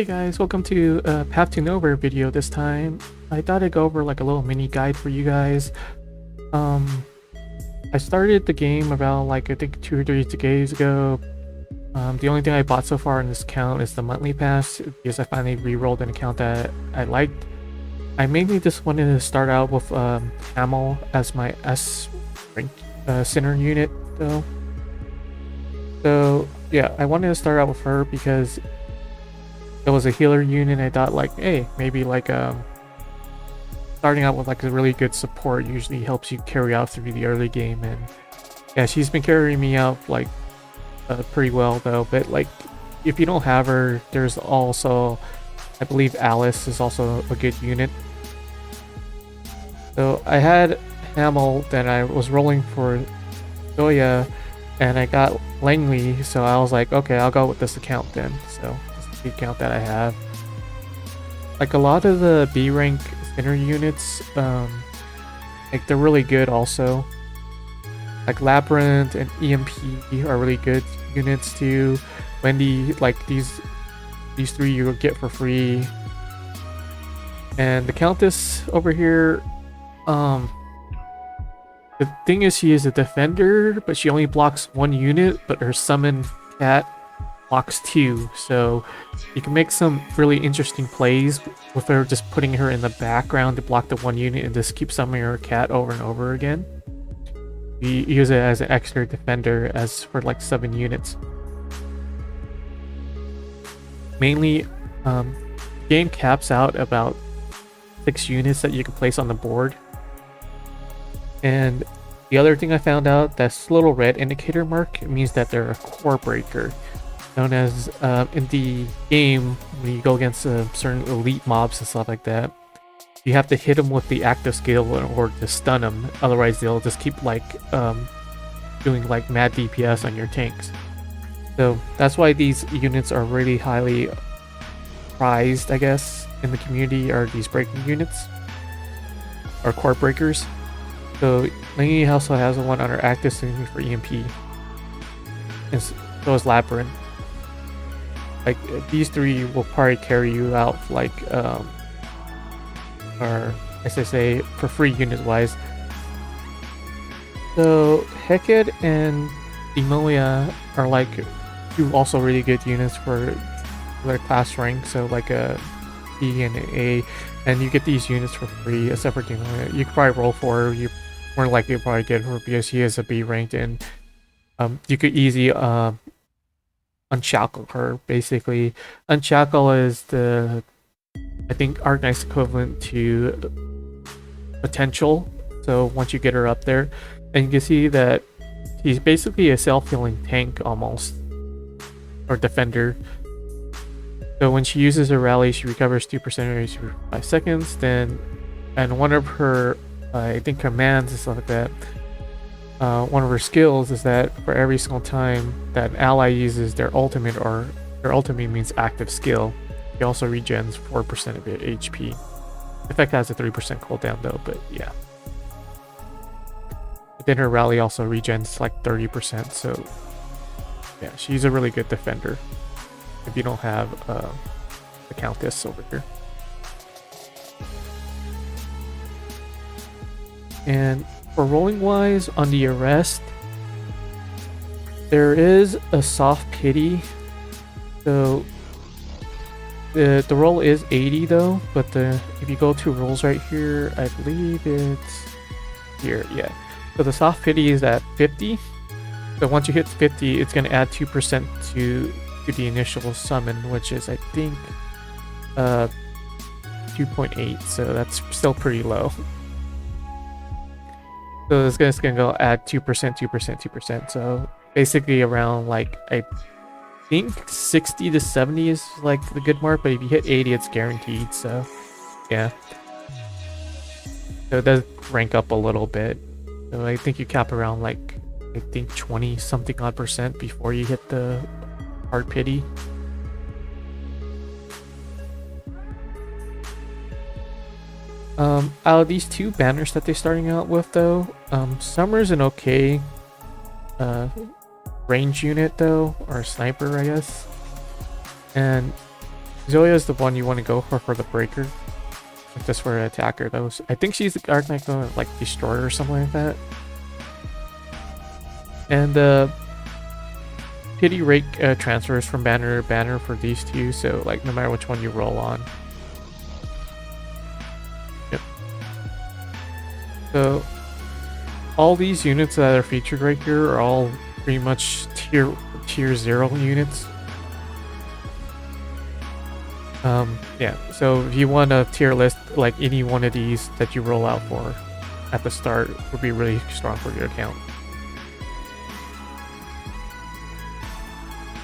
Hey guys, welcome to Path to Nowhere video this time. I thought I'd go over like a little mini guide for you guys. Um, I started the game about like I think 2 or 3 days ago. The only thing I bought so far in this account is the monthly pass because I finally re-rolled an account that I liked. I mainly just wanted to start out with Camel as my S rank center unit though. So yeah, I wanted to start out with her because it was a healer unit. I thought like, hey, maybe like starting out with like a really good support usually helps you carry out through the early game. And yeah, she's been carrying me out like pretty well though. But like, if you don't have her, there's also, I believe Alice is also a good unit. So I had Hamel, then I was rolling for Zoya, and I got Langley, so I was like, okay, I'll go with this account then. So this is the account that I have. Like a lot of the B rank center units, like they're really good also. Like Labyrinth and EMP are really good units too. Wendy, like these three you will get for free. And the Countess over here, the thing is, she is a defender, but she only blocks 1 unit, but her summon cat blocks 2. So you can make some really interesting plays with her just putting her in the background to block the 1 unit and just keep summoning her cat over and over again. You use it as an extra defender as for like 7 units. Mainly, game caps out about 6 units that you can place on the board. And the other thing I found out, this little red indicator mark means that they're a core breaker, known as in the game when you go against certain elite mobs and stuff like that, you have to hit them with the active skill in order to stun them. Otherwise, they'll just keep like doing like mad DPS on your tanks. So that's why these units are really highly prized, I guess, in the community, are these breaking units or core breakers. So Lingy also has one under active signature for EMP. And so is Labyrinth. Like these 3 will probably carry you out like or SSA for free unit wise. So Hecate and Demolia are like 2 also really good units for their class rank. So like a B and an A, and you get these units for free except for Demolia. You could probably roll for her. You more likely to probably get her because she is a B ranked, and you could easily unshackle her. Basically, unshackle is the, I think, Arknight's equivalent to potential. So once you get her up there, and you can see that she's basically a self-healing tank almost, or defender. So when she uses her rally, she recovers 2% energy for 5 seconds. Then, and one of her I think commands and stuff like that, one of her skills is that for every single time that an ally uses their ultimate, or their ultimate means active skill, he also regens 4% of it HP. The effect has a 3% cooldown though, but yeah. But then her rally also regens like 30%, so yeah, she's a really good defender if you don't have the Countess over here. And for rolling wise, on the arrest, there is a soft pity. So the roll is 80 though, but if you go to rolls right here, I believe it's here, yeah. So the soft pity is at 50. So once you hit 50, it's gonna add 2% to the initial summon, which is I think 2.8. So that's still pretty low. So it's gonna go add 2%, 2%, 2%. So basically around like, I think 60 to 70 is like the good mark, but if you hit 80, it's guaranteed. So yeah. So it does rank up a little bit. So I think you cap around like, I think 20 something odd % before you hit the hard pity. Out of these 2 banners that they're starting out with though, Summer's an okay range unit though, or sniper I guess. And Zoya is the one you want to go for the breaker. Like just for an attacker, though. I think she's the Arcanite going like Destroyer or something like that. And pity rate transfers from banner to banner for these two, so like no matter which one you roll on. Yep. So all these units that are featured right here are all pretty much tier 0 units. Yeah, so if you want a tier list, like any one of these that you roll out for at the start would be really strong for your account.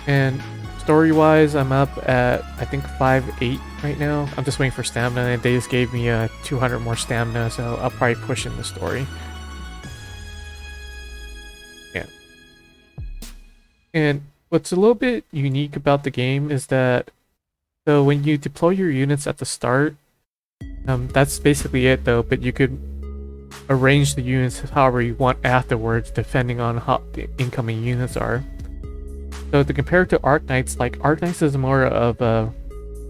And story-wise, I'm up at, I think, 5-8 right now. I'm just waiting for stamina, and they just gave me 200 more stamina, so I'll probably push in the story. Yeah. And what's a little bit unique about the game is that, so when you deploy your units at the start, that's basically it though, but you could arrange the units however you want afterwards, depending on how the incoming units are. So to compare it to Arknights, like Arknights is more of a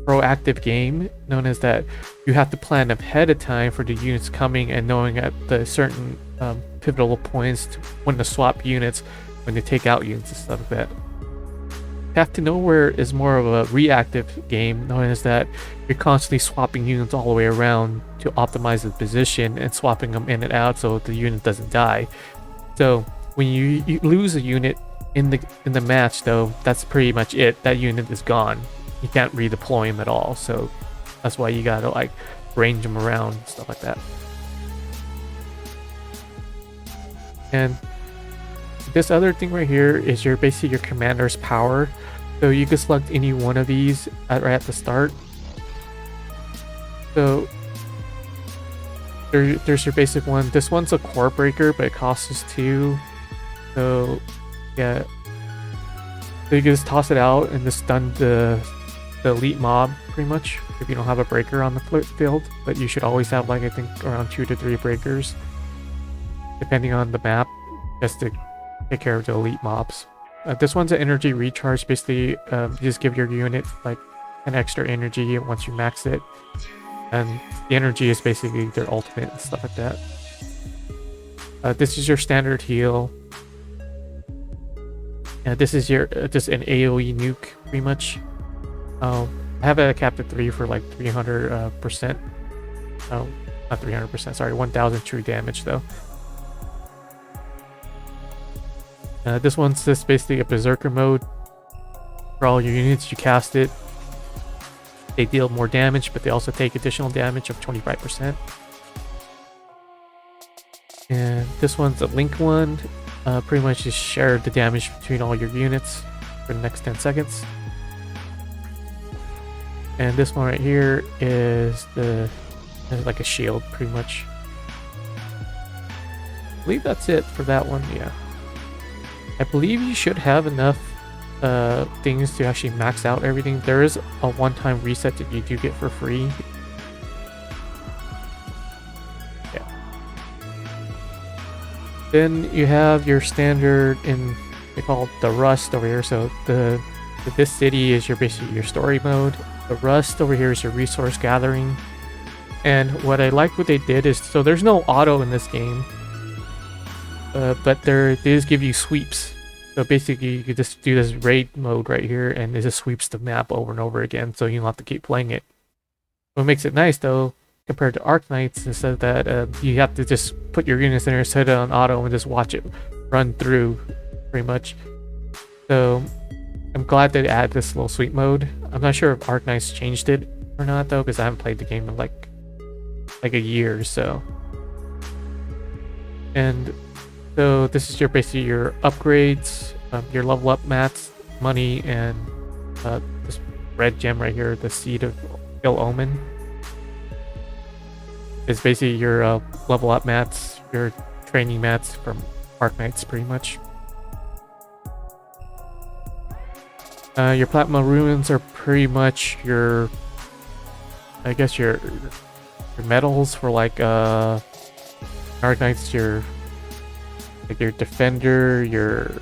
proactive game, known as that you have to plan ahead of time for the units coming and knowing at the certain pivotal points to when to swap units, when to take out units and stuff like that. Path to Nowhere is more of a reactive game, known as that you're constantly swapping units all the way around to optimize the position and swapping them in and out so the unit doesn't die. So when you lose a unit in the match, though, that's pretty much it. That unit is gone. You can't redeploy him at all. So that's why you gotta like range them around and stuff like that. And this other thing right here is basically your commander's power. So you can select any one of these right at the start. So there's your basic one. This one's a core breaker, but it costs us 2. So yeah, so you can just toss it out and just stun the elite mob pretty much if you don't have a breaker on the field. But you should always have, like, I think around 2 to 3 breakers depending on the map, just to take care of the elite mobs. This one's an energy recharge. Basically, you just give your unit like an extra energy once you max it, and the energy is basically their ultimate and stuff like that. This is your standard heal. This is your just an AoE nuke pretty much. I have it capped at 3 for like 300%. Oh, not 300%. Sorry, 1,000 true damage though. This one's just basically a berserker mode. For all your units, you cast it. They deal more damage, but they also take additional damage of 25%. And this one's a link one. Pretty much just share the damage between all your units for the next 10 seconds. And this one right here is like a shield, pretty much. I believe that's it for that one, yeah. I believe you should have enough things to actually max out everything. There is a one-time reset that you do get for free. Yeah. Then you have your standard they call it the Rust over here. So this city is basically your story mode. The Rust over here is your resource gathering. And what I like what they did is, so there's no auto in this game. But they just give you sweeps. So basically you could just do this raid mode right here and it just sweeps the map over and over again, so you don't have to keep playing it. What makes it nice though, compared to Arknights, is that you have to just put your units in there, set it on auto, and just watch it run through pretty much. So I'm glad they added this little sweep mode. I'm not sure if Arknights changed it or not though, because I haven't played the game in like a year or so. And so this is basically your upgrades, your level up mats, money, and this red gem right here, the Seed of Ill Omen. Is basically your level up mats, your training mats from Arknights pretty much. Your Platinum Ruins are pretty much your, I guess your medals for like Arknights, your defender, your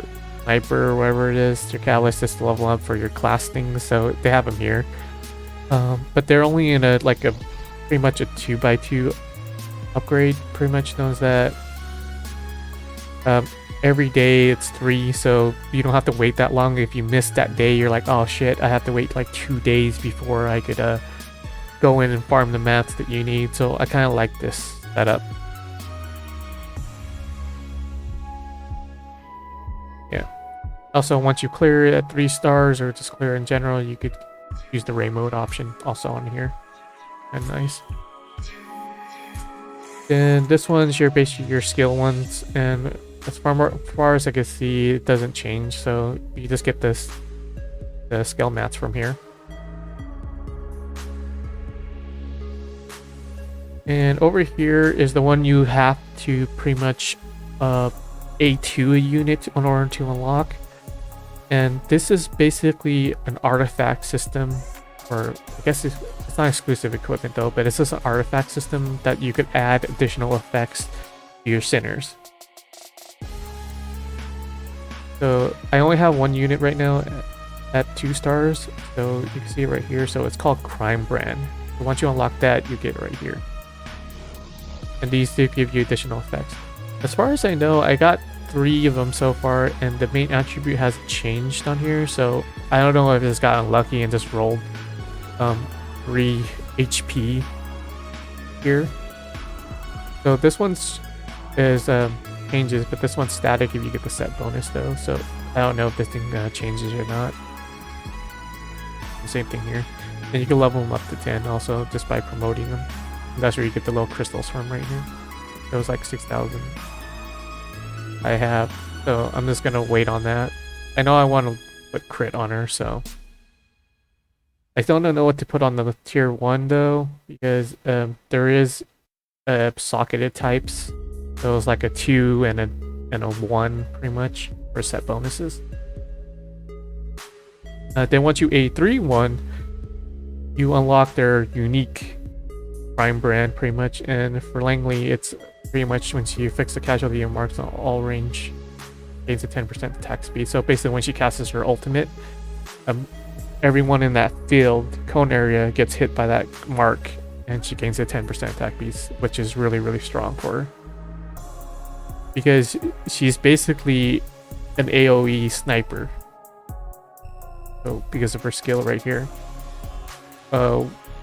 sniper, or whatever it is, your catalyst is to level up for your class things, so they have them here. But they're only in a pretty much a 2x2 upgrade. Pretty much knows that every day it's 3, so you don't have to wait that long. If you miss that day, you're like, oh shit, I have to wait like 2 days before I could go in and farm the mats that you need. So I kind of like this setup. Yeah. Also, once you clear it at 3 stars or just clear in general, you could use the raid mode option also on here. And nice. Then this one's basically your skill ones, and as far as I can see, it doesn't change. So you just get the skill mats from here. And over here is the one you have to pretty much A2 a unit in order to unlock. And this is basically an artifact system, or I guess it's not exclusive equipment though, but it's just an artifact system that you could add additional effects to your sinners. So I only have 1 unit right now at 2 stars, so you can see it right here. So it's called Crime Brand. So once you unlock that, you get it right here. And these do give you additional effects. As far as I know, I got 3 of them so far, and the main attribute hasn't changed on here, so I don't know if it's got unlucky and just rolled 3 HP here. So this one's changes, but this one's static if you get the set bonus though, so I don't know if this thing changes or not. The same thing here. And you can level them up to 10 also just by promoting them. And that's where you get the little crystals from right here. It was like 6,000 I have, so I'm just gonna wait on that. I know I want to put crit on her, so I still don't know what to put on the tier 1 though, because there is socketed types. So it's like a 2 and a 1 pretty much for set bonuses. Then once you A3 1, you unlock their unique Crime Brand pretty much, and for Langley it's pretty much once you fix the casualty and marks on all range, gains a 10% attack speed. So basically when she casts her ultimate, everyone in that field cone area gets hit by that mark, and she gains a 10% attack speed, which is really, really strong for her. Because she's basically an AoE sniper. So because of her skill right here.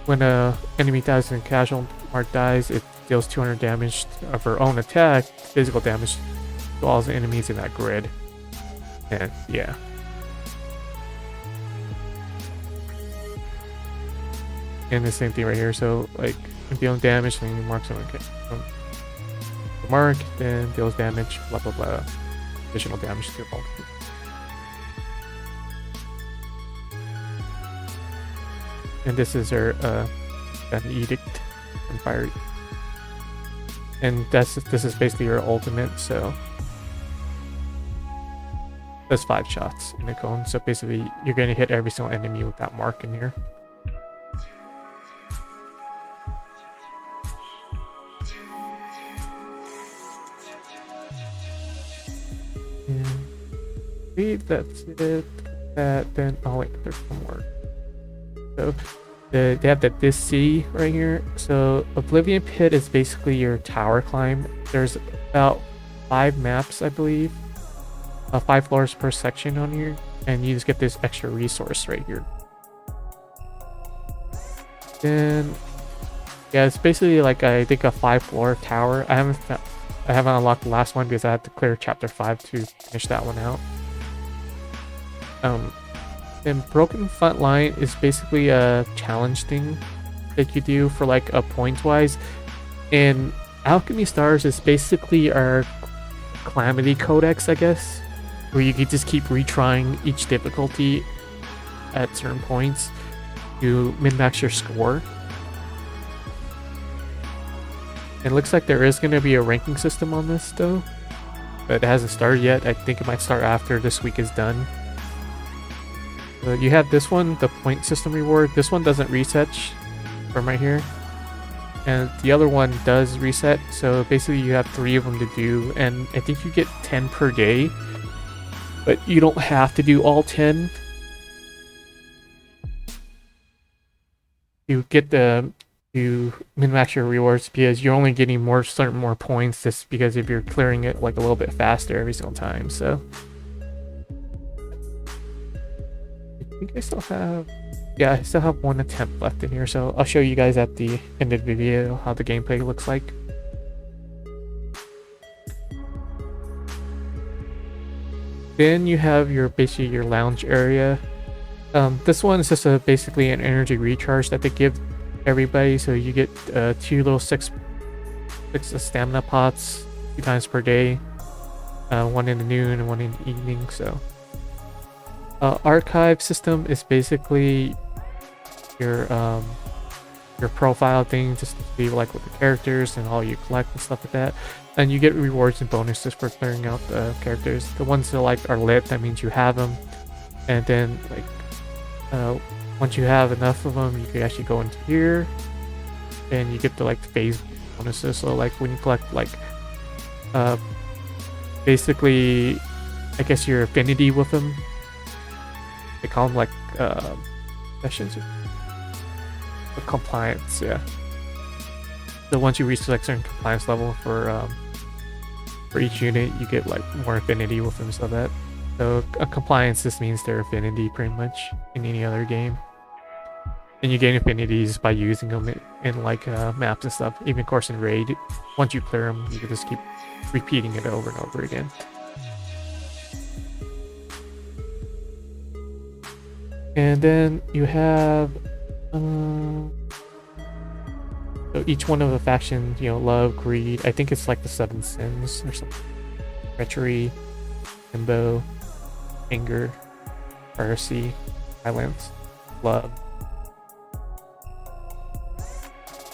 When a enemy dies and casual mark dies, it deals 200 damage of her own attack, physical damage to all the enemies in that grid. And yeah. And the same thing right here. So like dealing damage, then you mark someone the mark, then deals damage, blah blah blah. Additional damage to your ultimate. And this is her an edict and fire. And this is basically her ultimate, so that's 5 shots in a cone. So basically you're gonna hit every single enemy with that mark in here. And I believe that's it. Then oh wait, there's one more. So they have this city right here. So Oblivion Pit is basically your tower climb. There's about 5 maps, I believe. 5 floors per section on here, and you just get this extra resource right here. Then yeah, it's basically like I think a 5-floor tower. I haven't unlocked the last one because I had to clear chapter 5 to finish that one out. And Broken Front Line is basically a challenge thing that you do for like a point wise. And Alchemy Stars is basically our Calamity Codex, I guess, where you could just keep retrying each difficulty at certain points to min-max your score. It looks like there is going to be a ranking system on this though, but it hasn't started yet. I think it might start after this week is done. You have this one, the point system reward. This one doesn't reset from right here, and the other one does reset. So basically you have 3 of them to do, and I think you get 10 per day, but you don't have to do all 10. you get the you min-max your rewards because you're only getting more points just because if you're clearing it like a little bit faster every single time. So I think I still have, yeah, I still have one attempt left in here. So I'll show you guys at the end of the video how the gameplay looks like. Then you have your basically your lounge area. This one is just basically an energy recharge that they give everybody. So you get 2 little six stamina pots 2 times per day, one in the noon and one in the evening. So archive system is basically your profile thing, just to see like with the characters and all you collect and stuff like that. And you get rewards and bonuses for clearing out the characters. The ones that like are lit, that means you have them. And then like once you have enough of them, you can actually go into here and you get the like phase bonuses. So like when you collect like basically I guess your affinity with them, they call them like sessions of compliance. Yeah, so once you reach like certain compliance level for each unit, you get like more affinity with them. So a compliance just means their affinity pretty much in any other game. And you gain affinities by using them in like maps and stuff. Even of course in raid, once you clear them, you can just keep repeating it over and over again. And then you have so each one of the factions, you know, love, greed, I think it's like the 7 sins or something. Treachery, limbo, anger, piracy, violence, love.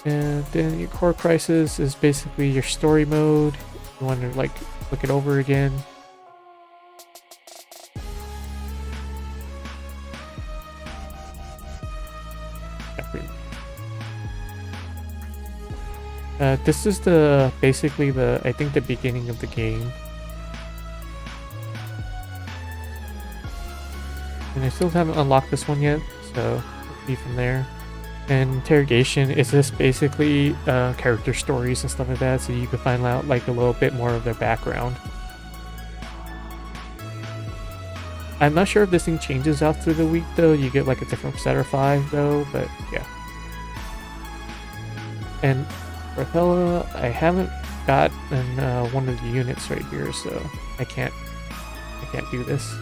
And then your core crisis is basically your story mode. You want to like look it over again. This is basically I think the beginning of the game. And I still haven't unlocked this one yet, so we'll see from there. And interrogation is just basically character stories and stuff like that, so you can find out like a little bit more of their background. I'm not sure if this thing changes out through the week though. You get like a different set or 5 though, but yeah. And Rapella, I haven't got one of the units right here, so I can't do this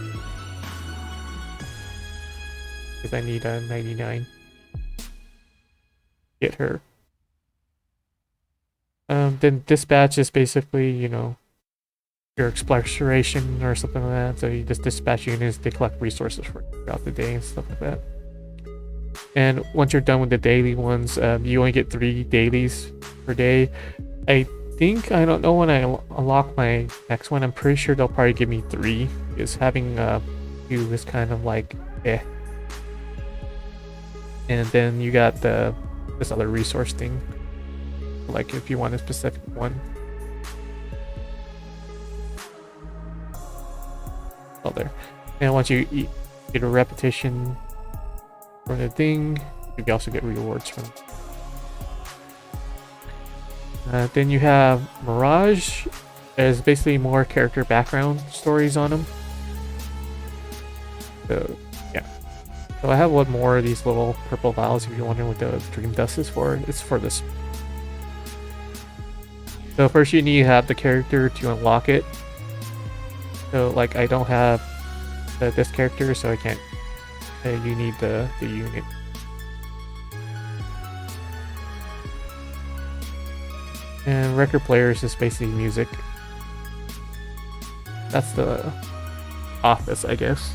because I need a 99. Get her. Then dispatch is basically, you know, your exploration or something like that. So you just dispatch units to collect resources for throughout the day and stuff like that. And once you're done with the daily ones, you only get 3 dailies per day. I don't know when I unlock my next one. I'm pretty sure they'll probably give me 3. Because having 2 is kind of like eh. And then you got this other resource thing, like if you want a specific one. Oh, there. And once you get a repetition from the thing, you can also get rewards from it. Then you have Mirage. There's basically more character background stories on them. So yeah. So I have one more of these little purple vials if you're wondering what the dream dust is for. It's for this. So first you need to have the character to unlock it. So like I don't have this character, so I can't. You need the unit. And record players is basically music. That's the office, I guess.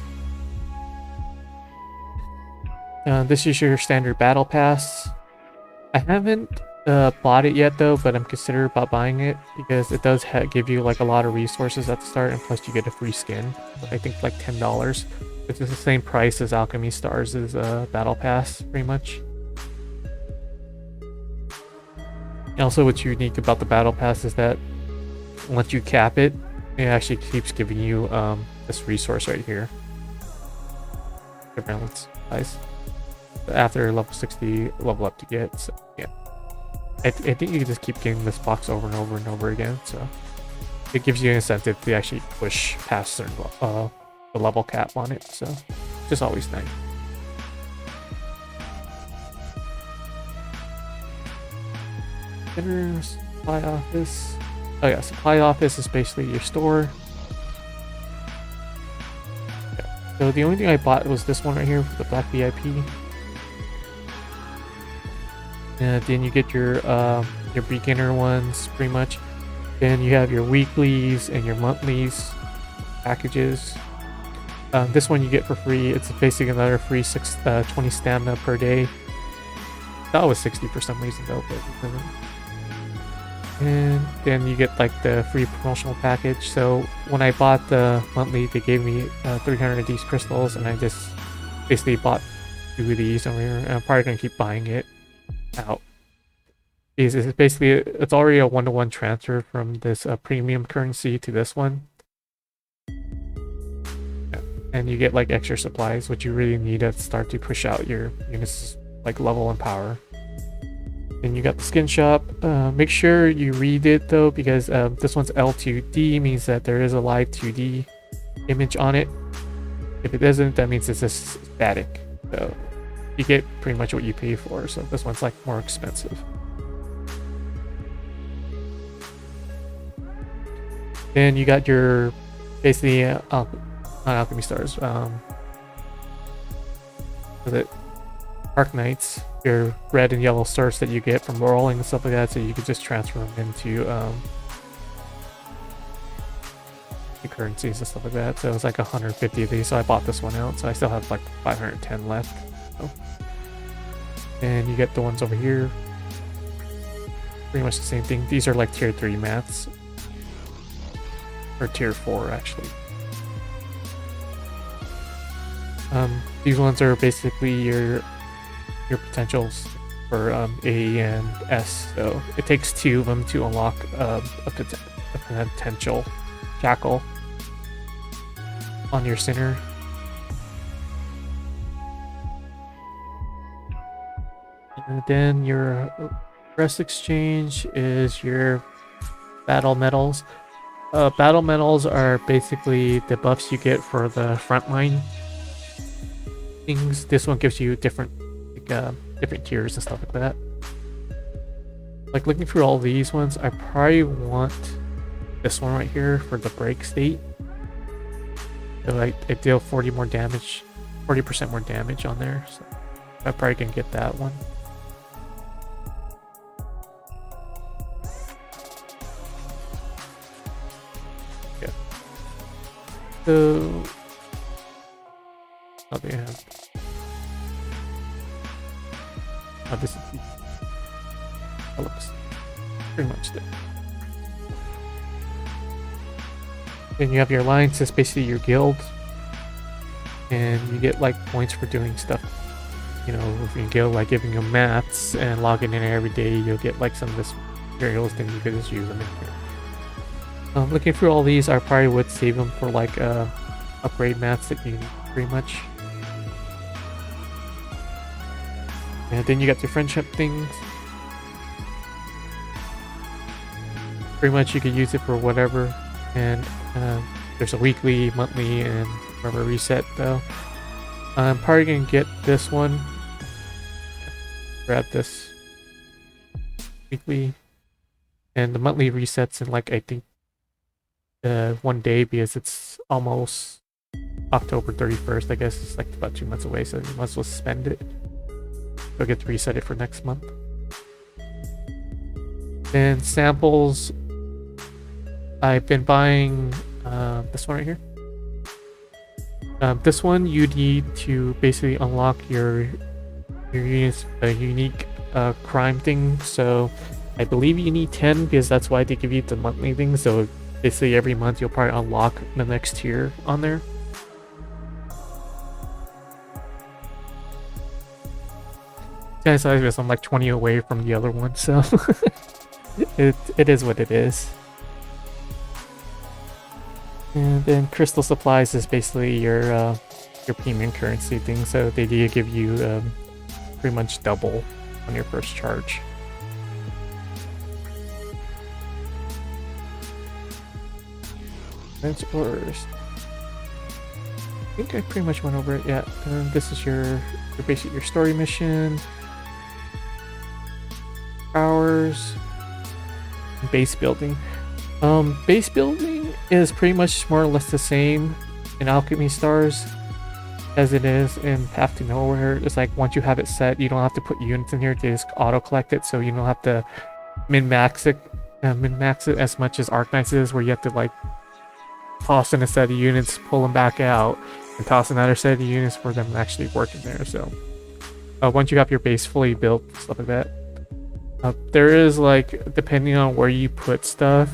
This is your standard battle pass. I haven't bought it yet though, but I'm considering about buying it because it does give you like a lot of resources at the start, and plus you get a free skin. I think like $10, which is the same price as Alchemy Stars' battle pass, pretty much. And also, what's unique about the battle pass is that once you cap it, it actually keeps giving you this resource right here. Surveillance, guys. after level 60 level up to get. So yeah, I think you can just keep getting this box over and over and over again. So it gives you an incentive to actually push past certain the level cap on it. So just always nice. Supply office. Oh yeah, supply office is basically your store. Yeah. So the only thing I bought was this one right here, the Black VIP. And then you get your beginner ones pretty much. Then you have your weeklies and your monthlies packages. This one you get for free. It's basically another free 20 stamina per day. That was 60 for some reason though, but and then you get like the free promotional package. So when I bought the monthly, they gave me 300 of these crystals, and I just basically bought 2 of these over here. And I'm probably gonna keep buying it out. Because it's basically it's already a 1-to-1 transfer from this premium currency to this one. Yeah. And you get like extra supplies, which you really need to start to push out your units like level and power. Then you got the skin shop. Make sure you read it though, because this one's L2D, means that there is a live 2D image on it. If it doesn't, that means it's just static. So you get pretty much what you pay for. So this one's like more expensive. Then you got your basically not alchemy stars. Is it Arc Knights? Your red and yellow stars that you get from rolling and stuff like that, so you could just transfer them into the currencies and stuff like that. So it was like 150 of these, so I bought this one out, so I still have like 510 left. So. And you get the ones over here, pretty much the same thing. These are like tier 3 mats, or tier 4 actually. These ones are basically your potentials for A and S. So it takes 2 of them to unlock a potential jackal on your center. And then your rest exchange is your battle medals. Battle medals are basically the buffs you get for the frontline things. This one gives you different different tiers and stuff like that. Like looking through all these ones, I probably want this one right here for the break state. So I deal 40 more damage, 40% more damage on there. So I probably can get that one. Yeah. So oh, they have. Oh, this is that looks pretty much there. Then you have your alliance, that's basically your guild, and you get like points for doing stuff. You know, if your guild, like giving them mats and logging in every day, you'll get like some of this materials, then you can just use them in here. Looking through all these, I probably would save them for like upgrade mats that you need pretty much. And then you got your friendship things. Pretty much you could use it for whatever. And there's a weekly, monthly, and remember reset though. I'm probably gonna get this one. Grab this weekly. And the monthly resets in like I think 1 day, because it's almost October 31st. I guess it's like about 2 months away, so you might as well spend it. You'll get to reset it for next month. Then samples. I've been buying this one right here. This one you need to basically unlock your unit's unique crime thing. So I believe you need 10, because that's why they give you the monthly thing. So basically every month you'll probably unlock the next tier on there. I'm like 20 away from the other one, so it is what it is. And then crystal supplies is basically your premium currency thing. So they do give you pretty much double on your first charge. Events orders. I think I pretty much went over it. Yeah, this is your basically your story mission. Powers. Base building. Base building is pretty much more or less the same in Alchemy Stars as it is in Path to Nowhere. It's like once you have it set, you don't have to put units in here, they just auto collect it, so you don't have to min-max it as much as Arknights is, where you have to like toss in a set of units, pull them back out, and toss another set of units for them to actually work in there. So once you have your base fully built, stuff like that, there is like, depending on where you put stuff,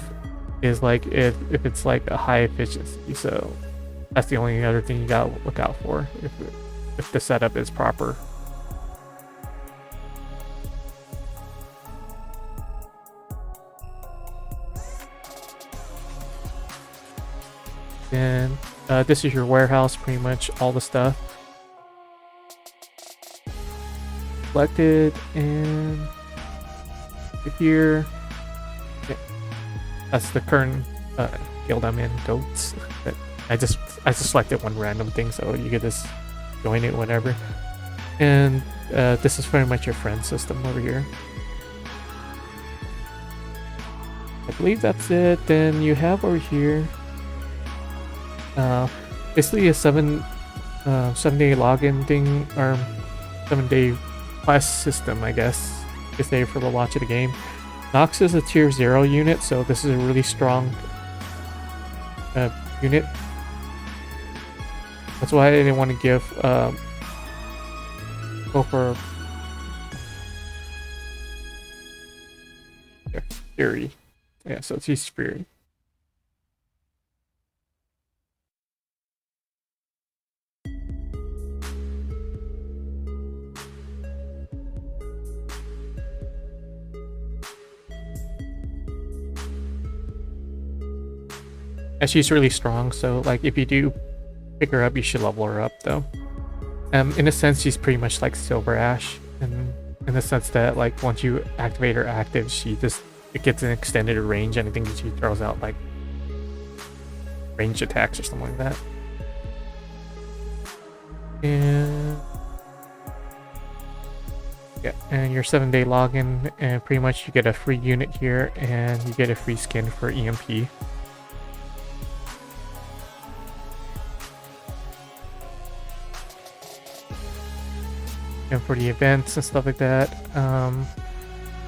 is like if it's like a high efficiency. So that's the only other thing you gotta look out for if the setup is proper. And this is your warehouse, pretty much all the stuff collected, and here, yeah, that's the current guild I'm in, goats. But I just selected one random thing, so you could just join it whenever. And this is very much your friend system over here. I believe that's it. Then you have over here basically a 7-day login thing, or 7-day quest system, I guess, to say, for the launch of the game. Nox is a tier 0 unit, so this is a really strong unit. That's why I didn't want to give go for Fury. Yeah, so it's Fury. And she's really strong, so like if you do pick her up, you should level her up though. In a sense, she's pretty much like Silver Ash, and in the sense that like once you activate her active, it gets an extended range, and I think she throws out like ranged attacks or something like that. And yeah, and your 7-day login, and pretty much you get a free unit here, and you get a free skin for EMP. And for the events and stuff like that,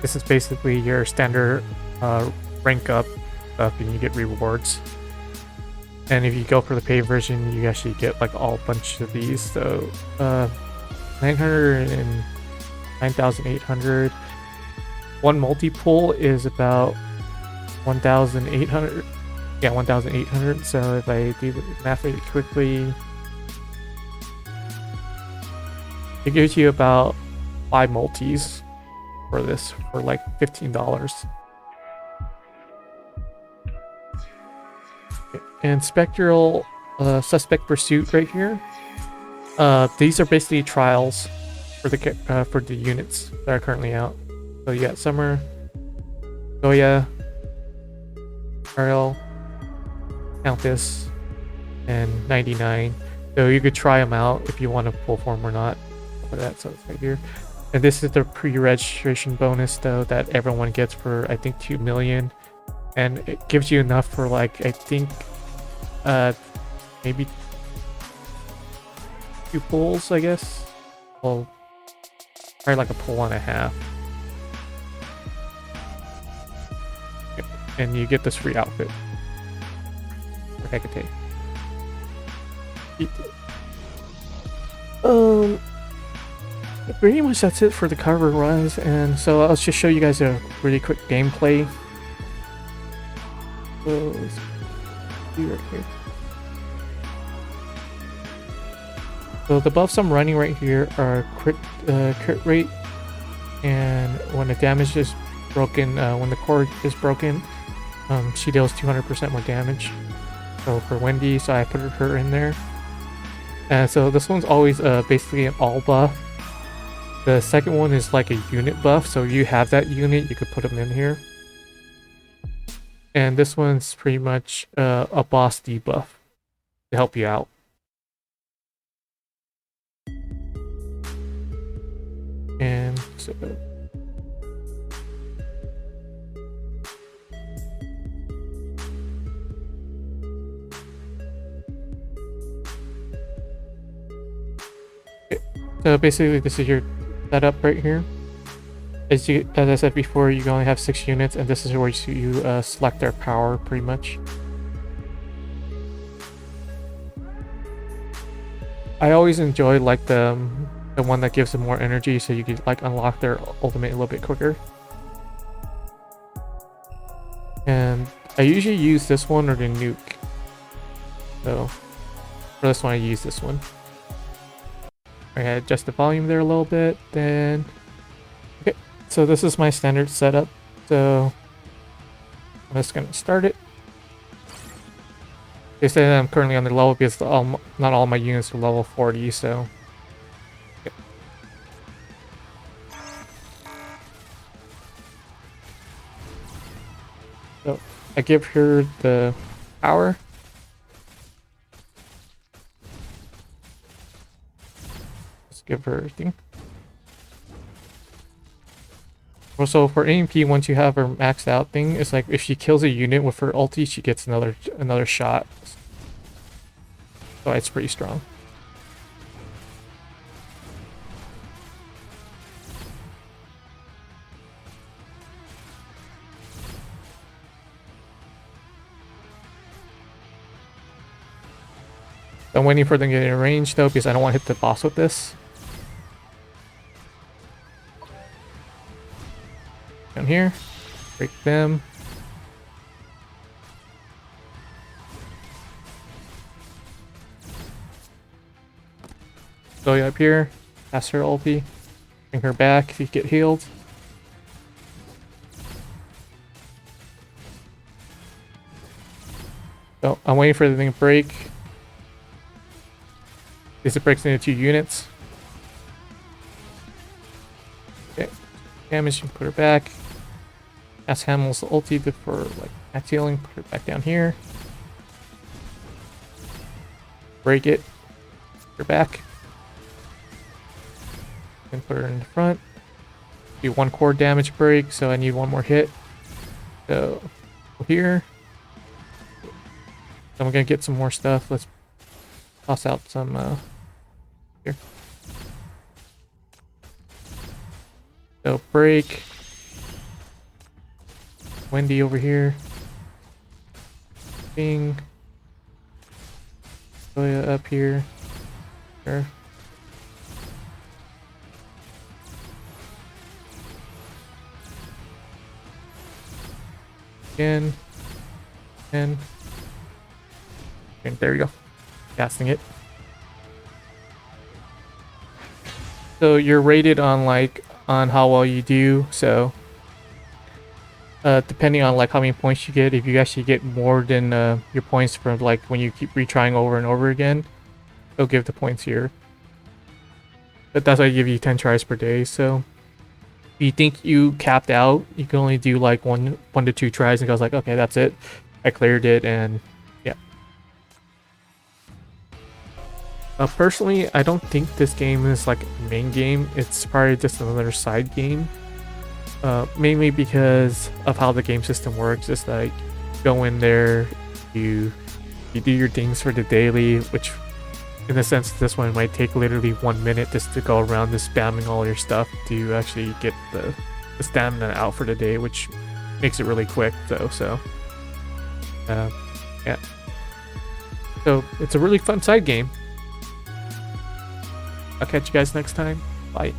this is basically your standard rank up stuff, and you get rewards. And if you go for the paid version, you actually get like all bunch of these. So 900 and 9,800. One multi-pull is about 1,800. Yeah, 1,800. So if I do the math really quickly, it gives you about 5 multis for this for like $15. And Spectral Suspect Pursuit right here. These are basically trials for the units that are currently out. So you got Summer, Goya, Ariel, Countess, and 99. So you could try them out if you want to pull form or not. For that, so it's right here. And this is the pre-registration bonus though that everyone gets for I think 2 million, and it gives you enough for like I think maybe 2 pulls, I guess. Well, probably like a pull and a half. And you get this free outfit for Hecate. Pretty much that's it for the cover wise, and so I'll just show you guys a really quick gameplay. So let's see right here. So the buffs I'm running right here are crit rate, and when the damage is broken, when the core is broken, she deals 200% more damage. So for Wendy, so I put her in there. And so this one's always basically an all buff. The second one is like a unit buff, so you have that unit, you could put them in here. And this one's pretty much a boss debuff to help you out. And so so basically this is your setup right here. As I said before, you can only have 6 units, and this is where you select their power pretty much. I always enjoy like the one that gives them more energy, so you can like unlock their ultimate a little bit quicker. And I usually use this one or the nuke. So for this one, I use this one. I adjust the volume there a little bit, then okay. So this is my standard setup. So I'm just gonna start it. They say that I'm currently on the level because not all my units are level 40, so okay. So I give her the power. Let's give her everything. Also, for AMP, once you have her maxed out thing, it's like if she kills a unit with her ulti, she gets another shot. So it's pretty strong. I'm waiting for them to get in range though, because I don't want to hit the boss with this. Down here, break them. Go up here, pass her ulti, bring her back if you get healed. So I'm waiting for the thing to break. This it breaks into 2 units. Okay, damage, put her back. Ask Hamel's ulti for like max healing, put her back down here. Break it, put her back. And put her in the front. Do 1 core damage break, so I need 1 more hit. So here. So I'm gonna get some more stuff. Let's toss out some here. So break. Wendy over here. Bing. Zoya up here. Sure. Again. And there we go. Casting it. So you're rated on on how well you do. So depending on like how many points you get, if you actually get more than your points from like when you keep retrying over and over again, they'll give the points here. But that's why I give you 10 tries per day. So if you think you capped out, you can only do like one to 2 tries, and goes like, okay, that's it. I cleared it, and yeah. Personally, I don't think this game is like a main game. It's probably just another side game. Mainly because of how the game system works. It's like go in there, you do your things for the daily, which in a sense this one might take literally 1 minute just to go around just spamming all your stuff to actually get the stamina out for the day, which makes it really quick though. So yeah, so it's a really fun side game. I'll catch you guys next time. Bye.